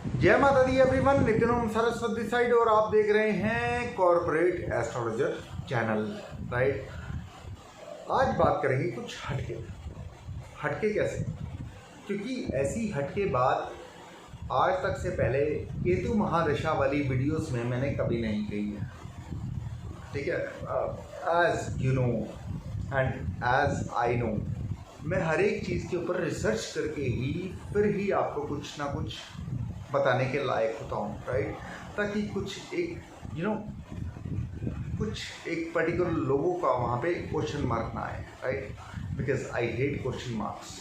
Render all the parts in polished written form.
जय माता दी एवरीवन, नितिन ओम सरस्वती साइड और आप देख रहे हैं कॉर्पोरेट एस्ट्रोलॉजर चैनल। राइट, आज बात करेंगे कुछ हटके। हटके कैसे? क्योंकि ऐसी हटके बात आज तक से पहले केतु महादशा वाली वीडियोस में मैंने कभी नहीं कही है। ठीक है, as you know and as I know, मैं हर एक चीज़ के ऊपर रिसर्च करके ही फिर ही आपको कुछ ना कुछ बताने के लायक होता हूँ। राइट, ताकि कुछ एक कुछ एक पर्टिकुलर लोगों का वहाँ पे क्वेश्चन मार्क ना आए। Right, because I hate question marks.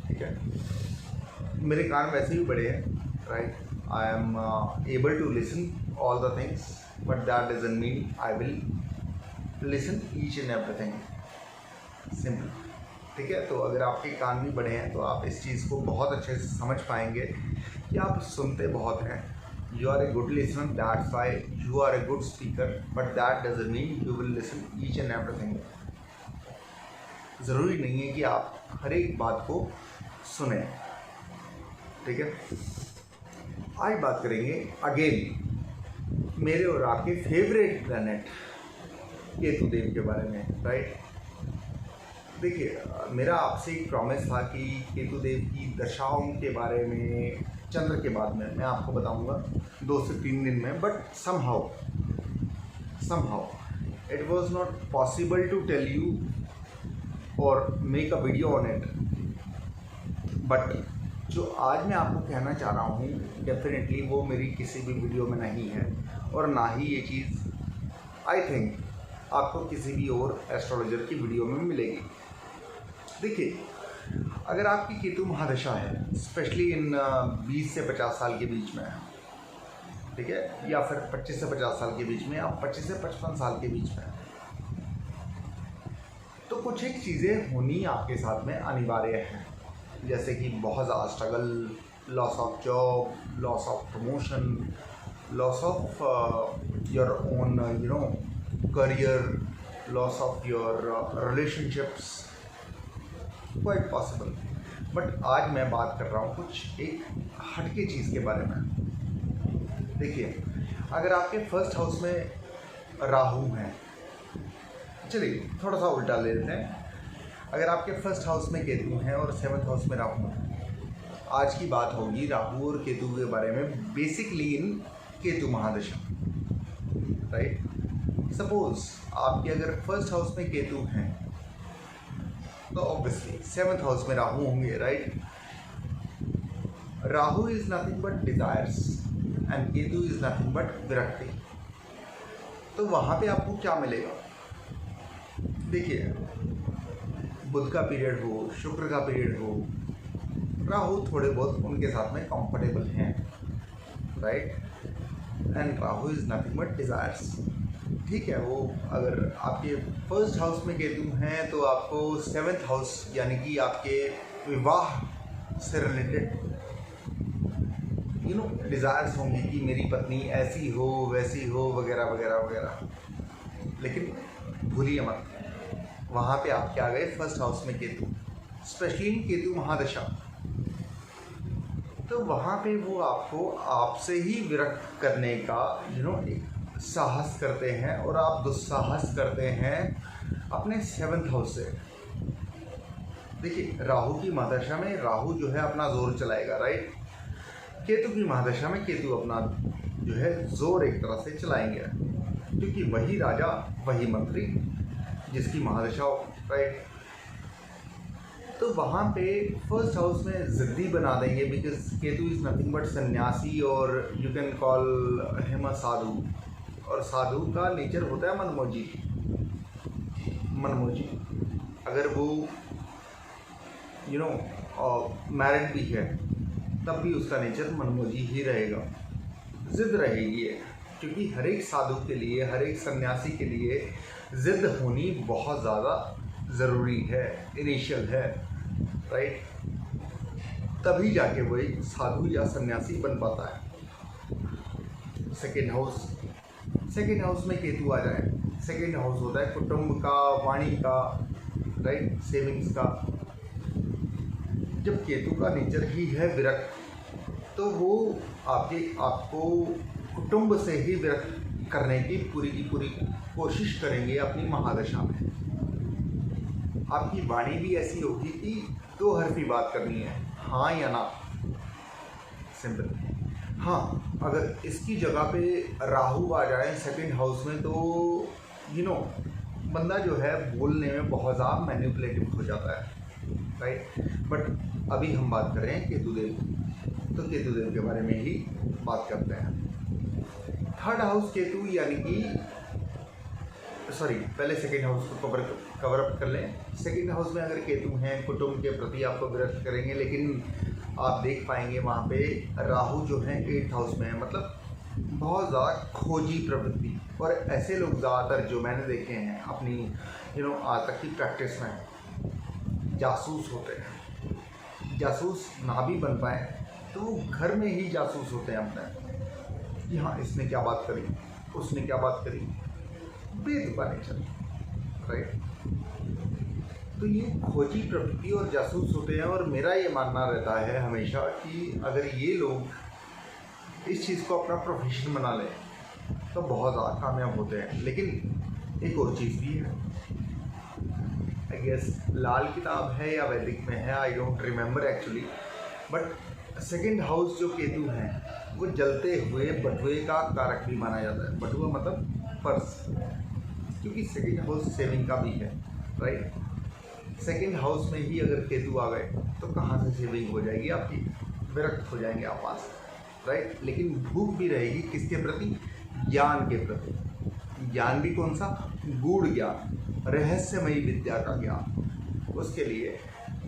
ठीक है, मेरे कान वैसे ही बड़े हैं। Right, I am able to listen all the things, but that doesn't mean I will listen each and everything. Simple. ठीक है, तो अगर आपके कान भी बड़े हैं तो आप इस चीज़ को बहुत अच्छे से समझ पाएंगे कि आप सुनते बहुत हैं। You are a good listener, that's why you are a good speaker, but that doesn't mean you will listen each and everything. ज़रूरी नहीं है कि आप हर एक बात को सुने। ठीक है, आज बात करेंगे अगेन मेरे और आपके फेवरेट प्लैनेट केतु देव के बारे में। राइट, देखिए, मेरा आपसे एक प्रॉमिस था कि केतु देव की दशाओं के बारे में चंद्र के बाद में मैं आपको बताऊंगा 2 से 3 दिन में, but somehow it was not possible to tell you or make a video on it। But जो आज मैं आपको कहना चाह रहा हूँ डेफिनेटली वो मेरी किसी भी वीडियो में नहीं है, और ना ही ये चीज़ आई थिंक आपको किसी भी और एस्ट्रोलॉजर की वीडियो में मिलेगी। देखिए, अगर आपकी केतु महादशा है, स्पेशली इन 20 से 50 साल के बीच में, ठीक है, या फिर 25 से 50 साल के बीच में, या 25 से 55 साल के बीच में, तो कुछ एक चीज़ें होनी आपके साथ में अनिवार्य हैं। जैसे कि बहुत ज़्यादा struggle, loss of job, loss of promotion, loss of your own career, loss of your relationships, quite possible. But आज मैं बात कर रहा हूँ कुछ एक हटके चीज़ के बारे में। देखिए, अगर आपके फर्स्ट हाउस में राहु हैं, चलिए थोड़ा सा उल्टा ले लेते हैं। अगर आपके फर्स्ट हाउस में केतु हैं और 7th हाउस में राहु हैं, आज की बात होगी राहु और केतु के बारे में, बेसिकली इन केतु महादशा। राइट, सपोज आपके अगर फर्स्ट हाउस में केतु हैं तो ऑब्वियसली 7th हाउस में राहु होंगे। Right, Rahu is nothing but desires and Ketu is nothing but विरक्ति। तो वहाँ पे आपको क्या मिलेगा? देखिए, बुध का पीरियड हो, शुक्र का पीरियड हो, राहु थोड़े बहुत उनके साथ में कंफर्टेबल हैं। Right, and Rahu is nothing but desires. ठीक है, वो अगर आपके फर्स्ट हाउस में केतु हैं तो आपको 7th हाउस यानी कि आपके विवाह से रिलेटेड डिज़ायर्स होंगे कि मेरी पत्नी ऐसी हो, वैसी हो, वगैरह वगैरह वगैरह। लेकिन भूलिए मत, वहाँ पे आप क्या गए, फर्स्ट हाउस में केतु, स्पेशली केतु महादशा। तो वहाँ पे वो आपको आपसे ही विरक्त करने का एक साहस करते हैं, और आप दुस्साहस करते हैं अपने 7th हाउस से। देखिए, राहु की महादशा में राहु जो है अपना जोर चलाएगा। राइट, केतु की महादशा में केतु अपना जो है जोर एक तरह से चलाएंगे, क्योंकि वही राजा वही मंत्री जिसकी महादशा हो। राइट, तो वहाँ पे फर्स्ट हाउस में ज़िद्दी बना देंगे, because Ketu is nothing but sanyasi, और you can call him a sadhu. और साधु का नेचर होता है मनमोजी। अगर वो मैरिड भी है तब भी उसका नेचर मनमोजी ही रहेगा, जिद रहेगी। क्योंकि हर एक साधु के लिए, हर एक सन्यासी के लिए जिद होनी बहुत ज़्यादा ज़रूरी है, इनिशियल है। राइट, तभी जाके वो एक साधु या सन्यासी बन पाता है। सेकेंड हाउस में केतु आ जाए, सेकेंड हाउस होता है कुटुंब का, वाणी का, राइट, सेविंग्स का। जब केतु का नेचर ही है विरक्त, तो तो वो आपको कुटुंब से ही विरक्त करने की पूरी कोशिश करेंगे अपनी महादशा में। आपकी वाणी भी ऐसी होगी कि 2 हरफी बात करनी है, हाँ या ना, सिंपल। हाँ, अगर इसकी जगह पे राहु आ जाए सेकंड हाउस में तो बंदा जो है बोलने में बहुत ज़्यादा मैनिपुलेटिव हो जाता है, राइट। बट अभी हम बात कर रहे हैं केतुदेव की, तो केतुदेव के बारे में ही बात करते हैं। थर्ड हाउस केतु यानी कि पहले सेकेंड हाउस को कवर अप कर लें। सेकेंड हाउस में अगर केतु हैं कुटुंब के प्रति आपको विरक्त करेंगे, लेकिन आप देख पाएंगे वहाँ पे राहु जो है 8th हाउस में है, मतलब बहुत ज़्यादा खोजी प्रवृत्ति। और ऐसे लोग ज़्यादातर जो मैंने देखे हैं अपनी आज तक की प्रैक्टिस में, जासूस होते हैं। जासूस ना भी बन पाए तो वो घर में ही जासूस होते हैं अपने, कि हाँ इसने क्या बात करी, उसने क्या बात करी, बेतुका नेचर, राइट। तो ये खोजी प्रवृत्ति और जासूस होते हैं। और मेरा ये मानना रहता है हमेशा कि अगर ये लोग इस चीज़ को अपना प्रोफेशन बना लें तो बहुत ज़्यादा कामयाब होते हैं। लेकिन एक और चीज़ भी है, आई गेस लाल किताब है या वैदिक में है, I don't remember actually, but second house जो केतु हैं वो जलते हुए बटुए का कारक भी माना जाता है। बटुआ मतलब पर्स, क्योंकि सेकंड हाउस सेविंग का भी है, राइट। सेकंड हाउस में ही अगर केतु आ गए तो कहाँ से सेविंग हो जाएगी आपकी, विरक्त हो जाएंगे आप वहाँ से, राइट। लेकिन भूख भी रहेगी किसके प्रति, ज्ञान के प्रति। ज्ञान भी कौन सा, गूढ़ ज्ञान, रहस्यमयी विद्या का ज्ञान। उसके लिए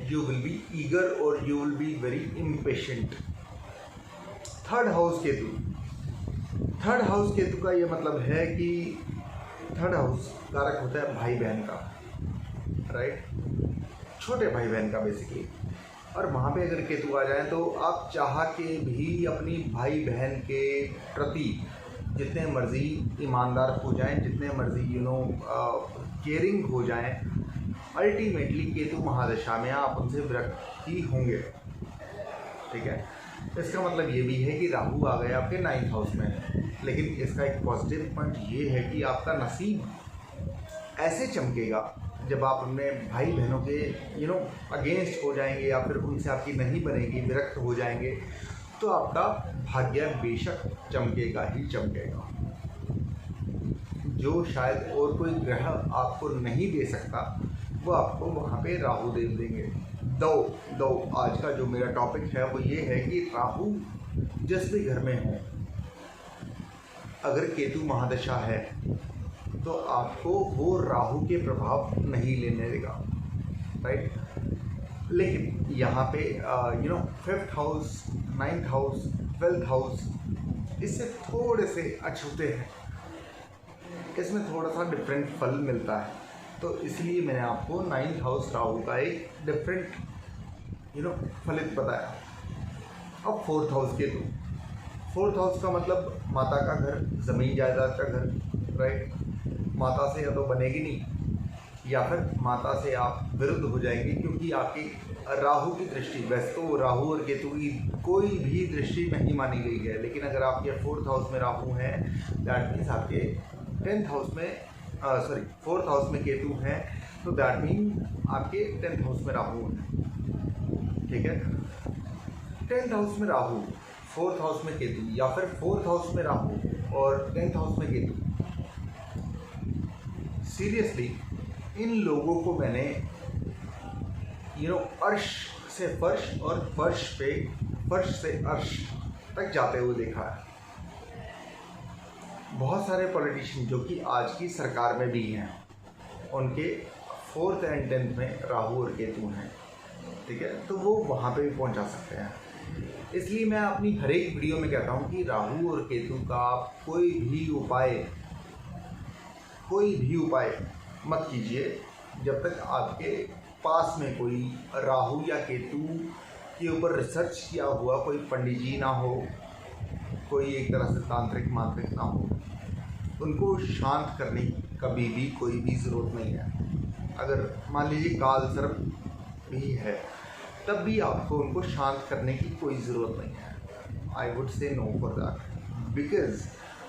यू विल बी ईगर और you will be very impatient. Third house Ketu का ये मतलब है कि थर्ड हाउस कारक होता है भाई बहन का, राइट, छोटे भाई बहन का बेसिकली। और वहाँ पे अगर केतु आ जाए तो आप चाह के भी अपनी भाई बहन के प्रति जितने मर्जी ईमानदार हो जाएं, जितने मर्जी केयरिंग हो जाएं, अल्टीमेटली केतु महादशा में आप उनसे विरक्त ही होंगे, ठीक है। इसका मतलब ये भी है कि राहु आ गया आपके 9th हाउस में। लेकिन इसका एक पॉजिटिव पॉइंट ये है कि आपका नसीब ऐसे चमकेगा जब आप अपने भाई बहनों के अगेंस्ट हो जाएंगे या फिर उनसे आपकी नहीं बनेगी, विरक्त हो जाएंगे, तो आपका भाग्य बेशक चमकेगा ही चमकेगा। जो शायद और कोई ग्रह आपको नहीं दे सकता वो आपको वहाँ पे राहु देव देंगे। दो आज का जो मेरा टॉपिक है वो ये है कि राहु जिस भी घर में हो, अगर केतु महादशा है तो आपको वो राहु के प्रभाव नहीं लेने देगा, राइट। लेकिन यहाँ पे 5th house, 9th house, 12th house इससे थोड़े से अछूते हैं, इसमें थोड़ा सा डिफरेंट फल मिलता है। तो इसलिए मैंने आपको 9th हाउस राहु का एक डिफरेंट फलित बताया। अब 4th house Ketu, 4th house का मतलब माता का घर, ज़मीन जायदाद का घर, राइट। माता से या तो बनेगी नहीं या फिर माता से आप विरुद्ध हो जाएंगे, क्योंकि आपकी राहु की दृष्टि, वैसे तो राहु और केतु की कोई भी दृष्टि नहीं मानी गई है, लेकिन अगर आपके 4th हाउस में राहु है, दैट मीन्स आपके 10th हाउस में 4th हाउस में केतु हैं, तो दैट मीन आपके 10th हाउस में राहु है, ठीक है। 10th हाउस में राहु, 4th हाउस में केतु, या फिर 4th हाउस में राहु और 10th हाउस में केतु, सीरियसली इन लोगों को मैंने अर्श से फर्श और फर्श से अर्श तक जाते हुए देखा है। बहुत सारे पॉलिटिशियन जो कि आज की सरकार में भी हैं, उनके 4th एंड 10th में राहु और केतु हैं, ठीक है, तो वो वहाँ पे भी पहुँचा सकते हैं। इसलिए मैं अपनी हर एक वीडियो में कहता हूँ कि राहु और केतु का कोई भी उपाय मत कीजिए जब तक आपके पास में कोई राहु या केतु के ऊपर रिसर्च किया हुआ कोई पंडित जी ना हो, कोई एक तरह से तांत्रिक मांत्रिक ना हो। उनको शांत करने की कभी भी कोई भी ज़रूरत नहीं है। अगर मान लीजिए काल सर्प भी है, तब भी आपको उनको शांत करने की कोई ज़रूरत नहीं है। I would say no for that, because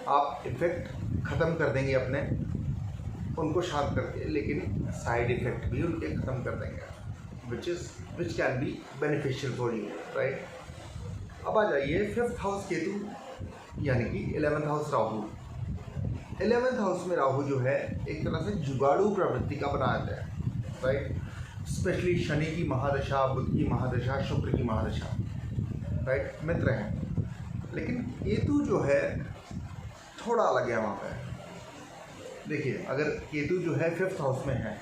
आप इफ़ेक्ट ख़त्म कर देंगे अपने, उनको शांत करके, लेकिन साइड इफ़ेक्ट भी उनके ख़त्म कर देंगे, which can be beneficial for you, right. अब आ जाइए 5th हाउस केतु यानी कि 11th house Rahu. 11th house में राहु जो है एक तरह से जुगाड़ू प्रवृत्ति का बनाया है, राइट। स्पेशली शनि की महादशा, बुध की महादशा, शुक्र की महादशा, राइट, मित्र हैं। लेकिन केतु जो है थोड़ा अलग है वहाँ पे। देखिए, अगर केतु जो है 5th हाउस में है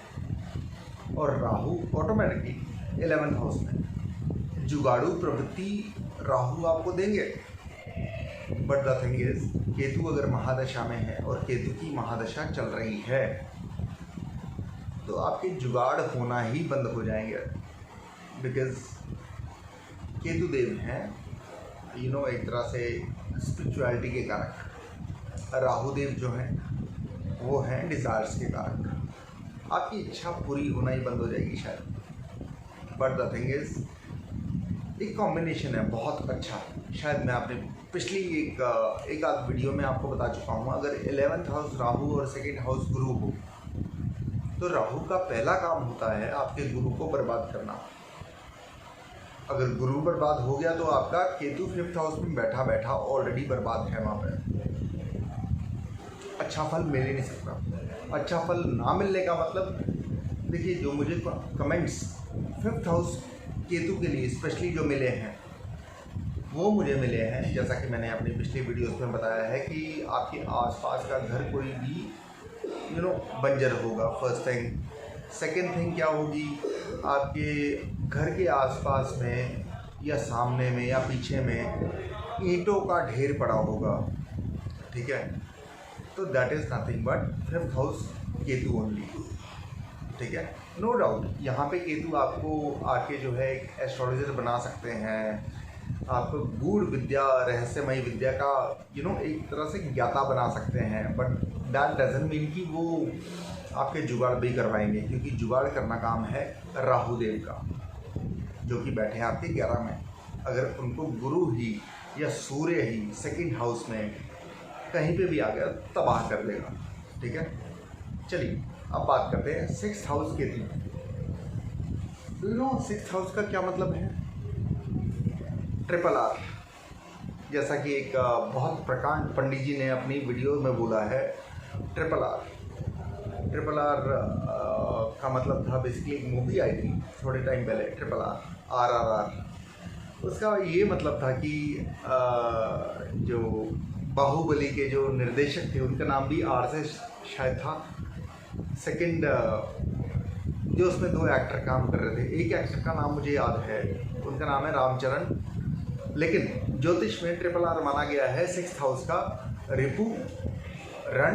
और राहु ऑटोमेटिकली 11th हाउस में, जुगाड़ू प्रवृत्ति राहु आपको देंगे। But the thing is, Ketu अगर महादशा में है और केतु की महादशा चल रही है तो आपके जुगाड़ होना ही बंद हो जाएंगे, बिकॉज केतु देव हैं एक तरह से स्पिरिचुअलिटी के कारक। राहु देव जो हैं वो हैं डिज़ायर्स के कारक। आपकी इच्छा पूरी होना ही बंद हो जाएगी शायद। बट द थिंग इज, एक कॉम्बिनेशन है बहुत अच्छा। शायद मैं आपने पिछली एक आध वीडियो में आपको बता चुका हूँ, अगर 11th हाउस राहु और 2nd हाउस गुरु हो तो राहु का पहला काम होता है आपके गुरु को बर्बाद करना। अगर गुरु बर्बाद हो गया तो आपका केतु 5th हाउस में बैठा बैठा ऑलरेडी बर्बाद है, वहाँ पे अच्छा फल मिल ही नहीं सकता। अच्छा फल ना मिलने का मतलब, देखिए, जो मुझे कमेंट्स 5th हाउस केतु के लिए स्पेशली जो मिले हैं वो मुझे मिले हैं, जैसा कि मैंने अपनी पिछली वीडियोस में बताया है कि आपके आसपास का घर कोई भी बंजर होगा, फर्स्ट थिंग। सेकंड थिंग क्या होगी, आपके घर के आसपास में या सामने में या पीछे में ईंटों का ढेर पड़ा होगा, ठीक है। तो that is nothing but 5th house Ketu only, ठीक है। नो डाउट यहाँ पे केतु आपको आके जो है एक एस्ट्रोलॉजर बना सकते हैं, आपको गूढ़ विद्या, रहस्यमयी विद्या का एक तरह से ज्ञाता बना सकते हैं। बट दैट डजंट मीन कि वो आपके जुगाड़ भी करवाएंगे, क्योंकि जुगाड़ करना काम है राहु देव का, जो कि बैठे हैं आपके 11 में। अगर उनको गुरु ही या सूर्य ही 2nd हाउस में कहीं पे भी आ गया तबाह कर देगा, ठीक है। चलिए अब बात करते हैं 6th house Ketu. 6th house का क्या मतलब है? RRR, जैसा कि एक बहुत प्रकांड पंडित जी ने अपनी वीडियो में बोला है। RRR का मतलब था, बेसिकली एक मूवी आई थी थोड़े टाइम पहले, RRR। उसका ये मतलब था कि जो बाहुबली के जो निर्देशक थे उनका नाम भी आर से शायद था। सेकंड जो उसमें 2 एक्टर काम कर रहे थे, एक एक्टर का नाम मुझे याद है, उनका नाम है रामचरण। लेकिन ज्योतिष में RRR माना गया है 6th हाउस का रिपु, ऋण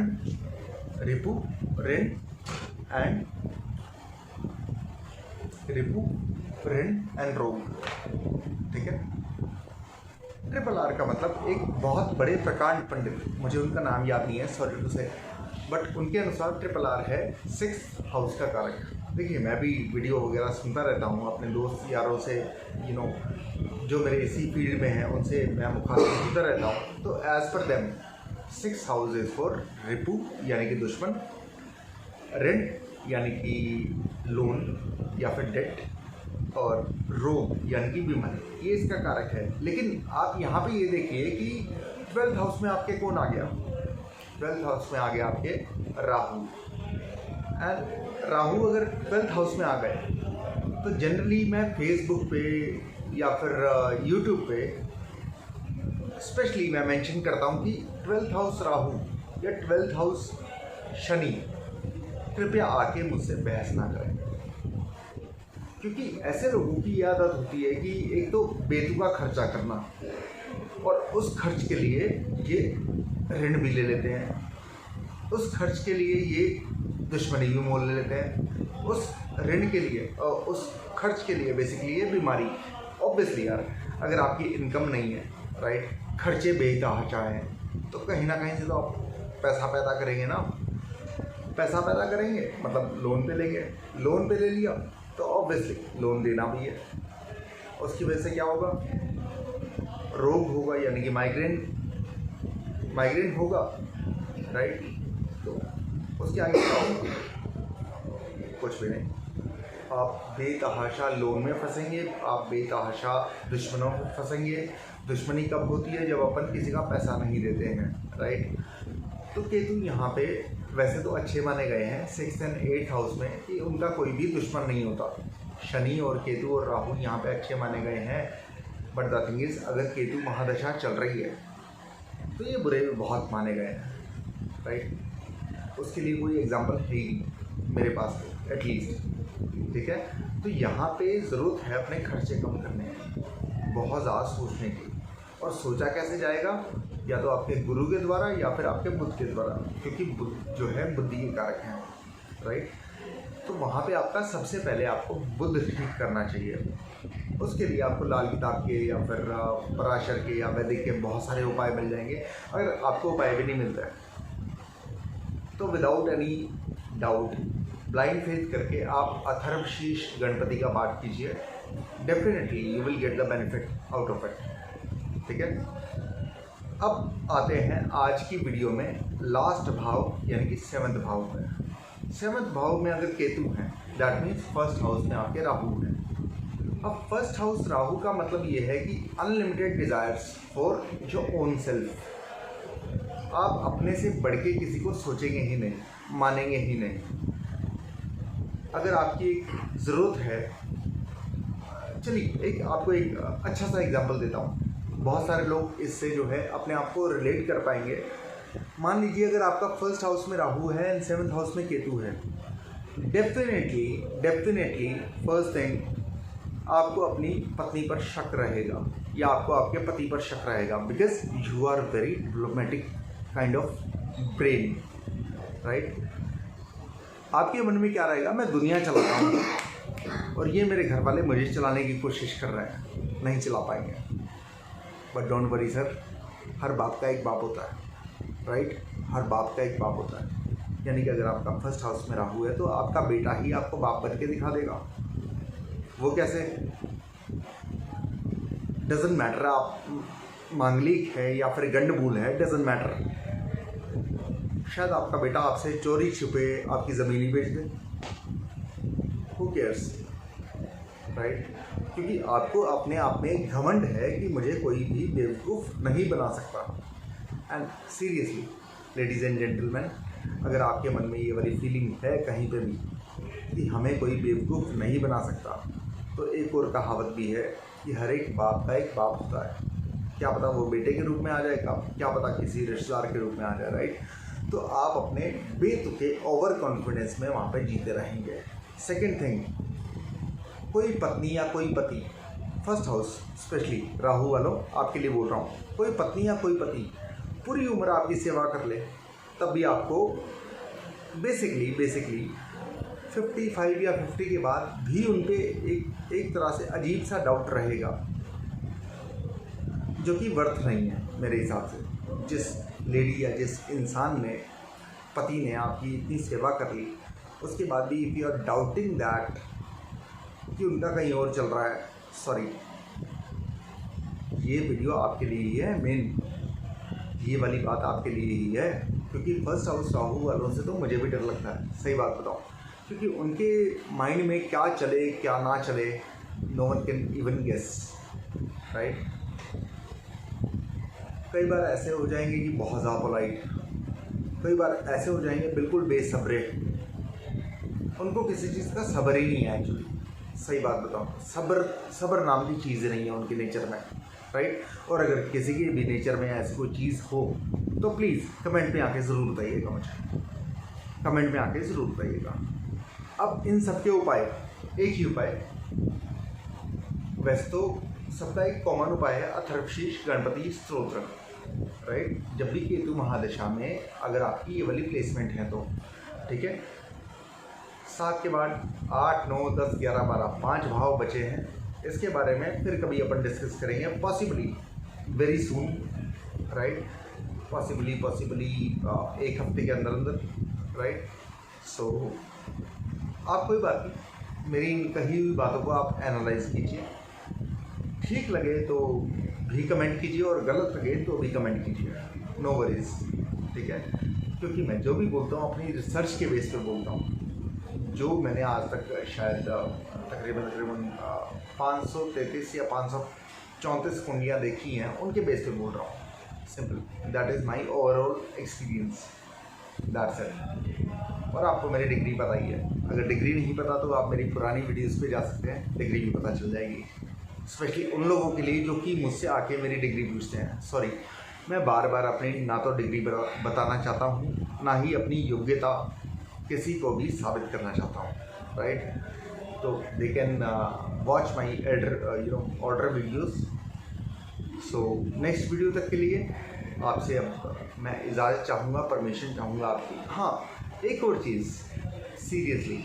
एंड रोग, ठीक है। RRR का मतलब एक बहुत बड़े प्रकांड पंडित, मुझे उनका नाम याद नहीं है, सॉरी टू से, बट उनके अनुसार RRR है 6th हाउस का कारक। देखिए, मैं भी वीडियो वगैरह सुनता रहता हूँ अपने दोस्त यारों से, जो मेरे इसी फील्ड में हैं उनसे मैं मुखातिब होता रहता हूँ। तो as per them 6th house is for रिपु यानी कि दुश्मन, ऋण यानी कि लोन या फिर डेट, और रोग यानी कि बीमारी, ये इसका कारक है। लेकिन आप यहाँ पे ये देखिए कि 12th हाउस में आपके कौन आ गया? 12th हाउस में आ गया आपके राहु। एंड राहु अगर 12th हाउस में आ गए तो जनरली मैं फेसबुक पे या फिर यूट्यूब पे स्पेशली मैं मेंशन करता हूँ कि 12th हाउस राहु या 12th हाउस शनि, कृपया आके मुझसे बहस ना करें, क्योंकि ऐसे लोगों की ये आदत होती है कि एक तो बेतुका खर्चा करना, और उस खर्च के लिए ये ऋण भी ले लेते हैं, उस खर्च के लिए ये दुश्मनी भी मोल ले लेते हैं, उस ऋण के लिए और उस खर्च के लिए बेसिकली ये बीमारी। ऑब्वियसली यार, अगर आपकी इनकम नहीं है, राइट, खर्चे बेतहाशा हैं, तो कहीं ना कहीं से तो आप पैसा पैदा करेंगे ना। पैसा पैदा करेंगे मतलब लोन पे लेंगे, लोन पे ले लिया तो ऑब्वियसली लोन देना भी है। उसकी वजह से क्या होगा? रोग होगा यानी कि माइग्रेन होगा, राइट। तो उसके आगे क्या होगा? कुछ भी नहीं। आप बेतहाशा लोन में फंसेंगे, आप बेतहाशा दुश्मनों में फंसेंगे। दुश्मनी कब होती है? जब अपन किसी का पैसा नहीं देते हैं, राइट। तो केतु यहाँ पे वैसे तो अच्छे माने गए हैं 6th and 8th हाउस में कि उनका कोई भी दुश्मन नहीं होता। शनि और केतु और राहु यहाँ पे अच्छे माने गए हैं, बट द थिंग इज अगर केतु महादशा चल रही है तो ये बुरे बहुत माने गए हैं, राइट। उसके लिए कोई एग्जांपल है ही नहीं मेरे पास एटलीस्ट, ठीक है। तो यहाँ पे ज़रूरत है अपने खर्चे कम करने की, बहुत ज़्यादा सोचने की। और सोचा कैसे जाएगा? या तो आपके गुरु के द्वारा या फिर आपके बुध के द्वारा, क्योंकि बुध जो है बुद्धि के कारक हैं, राइट। तो वहाँ पे आपका सबसे पहले आपको बुध ठीक करना चाहिए। उसके लिए आपको लाल किताब के या फिर पराशर के या वैदिक के बहुत सारे उपाय मिल जाएंगे। अगर आपको उपाय भी नहीं मिलता है तो without any doubt blind faith करके आप अथर्वशीष गणपति का पाठ कीजिए। Definitely you will get the benefit out of it, ठीक है। अब आते हैं आज की वीडियो में लास्ट भाव यानी कि 7th भाव में। 7th भाव में अगर केतु हैं दैट मीन्स 1st हाउस में आपके राहु हैं। अब 1st हाउस राहु का मतलब ये है कि unlimited desires for your own self. आप अपने से बढ़ के किसी को सोचेंगे ही नहीं, मानेंगे ही नहीं। अगर आपकी एक ज़रूरत है, चलिए आपको एक अच्छा सा एग्जांपल देता हूँ, बहुत सारे लोग इससे जो है अपने आप को रिलेट कर पाएंगे। मान लीजिए अगर आपका 1st हाउस में राहु है एंड 7th हाउस में केतु है, डेफिनेटली फर्स्ट थिंग आपको अपनी पत्नी पर शक रहेगा या आपको आपके पति पर शक रहेगा, because you are very diplomatic kind of brain, right. आपके मन में क्या रहेगा? मैं दुनिया चलाता हूँ और ये मेरे घर वाले मुझे चलाने की कोशिश कर रहे हैं, नहीं चला पाएंगे। बट डोंट वरी सर, हर बाप का एक बाप होता है, राइट। हर बाप का एक बाप होता है। यानी कि अगर आपका 1st हाउस में राहु है तो आपका बेटा ही आपको बाप बन के दिखा देगा। वो कैसे? डजेंट मैटर आप मांगलिक है या फिर गंडबूल है, डजेंट मैटर। शायद आपका बेटा आपसे चोरी छुपे आपकी ज़मीन ही बेच दे, हु केयर्स, राइट। क्योंकि आपको अपने आप में घमंड है कि मुझे कोई भी बेवकूफ़ नहीं बना सकता। And seriously ladies and gentleman, अगर आपके मन में ये वाली फीलिंग है कहीं पे भी कि हमें कोई बेवकूफ़ नहीं बना सकता, तो एक और कहावत भी है कि हर एक बाप का एक बाप होता है। क्या पता वो बेटे के रूप में आ जाएगा, क्या पता किसी रिश्तेदार के रूप में आ जाए, राइट। तो आप अपने बेतुके ओवर कॉन्फिडेंस में वहाँ पे जीते रहेंगे। सेकंड थिंग, कोई पत्नी या कोई पति, 1st हाउस स्पेशली राहु वालों आपके लिए बोल रहा हूँ, कोई पत्नी या कोई पति पूरी उम्र आपकी सेवा कर ले, तब भी आपको बेसिकली 55 या 50 के बाद भी उन पे एक तरह से अजीब सा डाउट रहेगा, जो कि वर्थ नहीं है मेरे हिसाब से। जिस लेडी या जिस इंसान ने, पति ने आपकी इतनी सेवा कर ली, उसके बाद भी if you are doubting that कि उनका कहीं और चल रहा है, सॉरी, ये वीडियो आपके लिए ही है। मेन ये वाली बात आपके लिए ही है, क्योंकि 1st हाउस राहु वालों से तो मुझे भी डर लगता है, सही बात बताऊँ। क्योंकि उनके माइंड में क्या चले क्या ना चले, no one can even guess, right. कई बार ऐसे हो जाएंगे कि बहुत ज़्यादा पोलाइट, कई बार ऐसे हो जाएंगे बिल्कुल बेसब्रे, उनको किसी चीज़ का सब्र ही नहीं है एक्चुअली, सही बात बताऊँ। सब्र नाम की चीज़ नहीं है उनके नेचर में, राइट। और अगर किसी के भी नेचर में ऐसी कोई चीज़ हो तो प्लीज़ कमेंट में आके ज़रूर बताइएगा, मुझे कमेंट में आके ज़रूर बताइएगा। अब इन सब के उपाय, एक ही उपाय, वैसे तो सबका एक कॉमन उपाय है अथर्वशीष गणपति स्तोत्र, राइट। जब भी केतु महादशा में अगर आपकी ये वाली प्लेसमेंट है तो ठीक है। 7 के बाद 8, 9, 10, 11, 12 5 भाव बचे हैं। इसके बारे में फिर कभी अपन डिस्कस करेंगे, possibly very soon, right. Possibly एक हफ्ते के अंदर, राइट। सो आप कोई बात नहीं, मेरी कही हुई बातों को आप एनालाइज कीजिए, ठीक लगे तो भी कमेंट कीजिए और गलत लगे तो भी कमेंट कीजिए, नो वरीज, ठीक है। क्योंकि मैं जो भी बोलता हूँ अपनी रिसर्च के बेस पे बोलता हूँ। जो मैंने आज तक शायद तकरीबन 533 या 534 कुंडलियाँ देखी हैं, उनके बेस पे बोल रहा हूँ। Simple, that is my overall experience, that's it. और आपको मेरी डिग्री पता ही है, अगर डिग्री नहीं पता तो आप मेरी पुरानी वीडियोस पे जा सकते हैं, डिग्री भी पता चल जाएगी। स्पेशली उन लोगों के लिए जो कि मुझसे आके मेरी डिग्री पूछते हैं। सॉरी, मैं बार बार अपनी ना तो डिग्री बताना चाहता हूँ, ना ही अपनी योग्यता किसी को भी साबित करना चाहता हूँ, राइट। तो they can watch my order videos. So next video तक के लिए आपसे अब मैं इजाज़त चाहूँगा, परमिशन चाहूँगा आपकी। हाँ, एक और चीज़, सीरियसली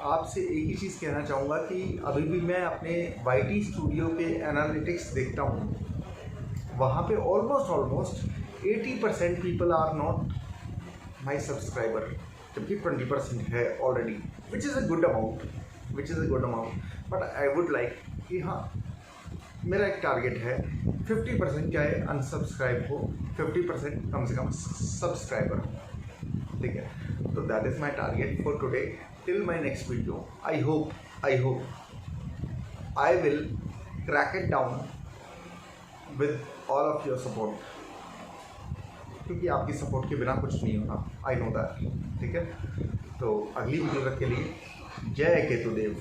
आपसे एक ही चीज़ कहना चाहूँगा कि अभी भी मैं अपने YT स्टूडियो के एनालिटिक्स देखता हूँ, वहाँ पे almost 80% people are not my subscriber, जबकि 20% है already, which is a good amount. But I would like कि हाँ, मेरा एक टारगेट है 50% चाहे अनसब्सक्राइब हो, 50% कम से कम सब्सक्राइबर हो, ठीक है। तो that is my target for today. Till my next video, I hope I will crack it down with all of your support, क्योंकि आपकी सपोर्ट के बिना कुछ नहीं होना, आई नो दैट, ठीक है। तो अगली वीडियो तक के लिए जय केतुदेव।